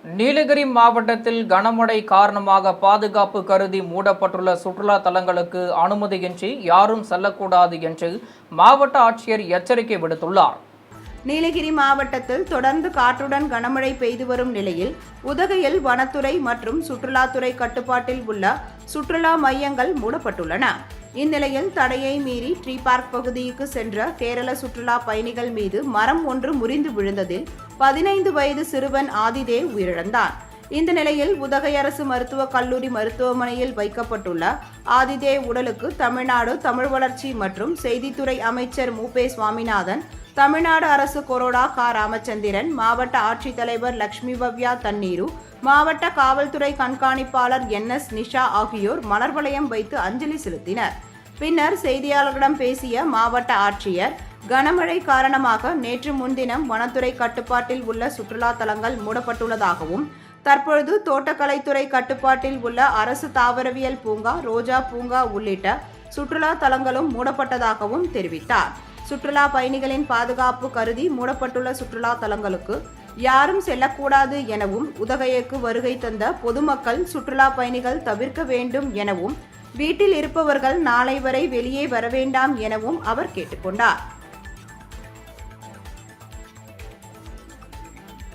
நீலகிரி மாவட்டத்தில் கனமழை காரணமாக பாதுகாப்பு கருதி மூடப்பட்டுள்ள சுற்றுலா தலங்களுக்கு அனுமதியின்றி யாரும் செல்லக்கூடாது என்று மாவட்ட ஆட்சியர் எச்சரிக்கை விடுத்துள்ளார். நீலகிரி மாவட்டத்தில் தொடர்ந்து காற்றுடன் கனமழை பெய்து வரும் நிலையில் உதகையில் வனத்துறை மற்றும் சுற்றுலாத்துறை கட்டுப்பாட்டில் உள்ள சுற்றுலா மையங்கள் மூடப்பட்டுள்ளன. இந்நிலையில் தடையை மீறி ட்ரீ பார்க் பகுதிக்கு சென்ற கேரள சுற்றுலா பயணிகள் மீது மரம் ஒன்று முறிந்து விழுந்ததில் 15 வயது சிறுவன் ஆதிதேவ் உயிரிழந்தான். இந்த நிலையில் உதகை அரசு மருத்துவக் கல்லூரி மருத்துவமனையில் வைக்கப்பட்டுள்ள ஆதிதேவ் உடலுக்கு தமிழ்நாடு தமிழ் வளர்ச்சி மற்றும் செய்தித்துறை அமைச்சர் மு.பே. சுவாமிநாதன், தமிழ்நாடு அரசு கொறடா கா. ராமச்சந்திரன், மாவட்ட ஆட்சித்தலைவர் லட்சுமி பவ்யா தண்ணீரு, மாவட்ட காவல்துறை கண்காணிப்பாளர் என்.எஸ். நிஷா ஆகியோர் மலர் வளையம் வைத்து அஞ்சலி செலுத்தினர். பின்னர் செய்தியாளர்களிடம் பேசிய மாவட்ட ஆட்சியர், கனமழை காரணமாக நேற்று முன்தினம் வனத்துறை கட்டுப்பாட்டில் உள்ள சுற்றுலா தலங்கள் மூடப்பட்டுள்ளதாகவும், தற்பொழுது தோட்டக்கலைத்துறை கட்டுப்பாட்டில் உள்ள அரசு தாவரவியல் பூங்கா, ரோஜா பூங்கா உள்ளிட்ட சுற்றுலா தலங்களும் மூடப்பட்டதாகவும் தெரிவித்தார். சுற்றுலா பயணிகளின் பாதுகாப்பு கருதி மூடப்பட்டுள்ள சுற்றுலா தலங்களுக்கு யாரும் செல்லக்கூடாது எனவும், உதகைக்கு வருகை தந்த பொதுமக்கள் சுற்றுலா பயணிகள் தவிர்க்க வேண்டும் எனவும், வீட்டில் இருப்பவர்கள் நாளை வரை வெளியே வர வேண்டாம் எனவும் அவர் கேட்டுக்கொண்டார்.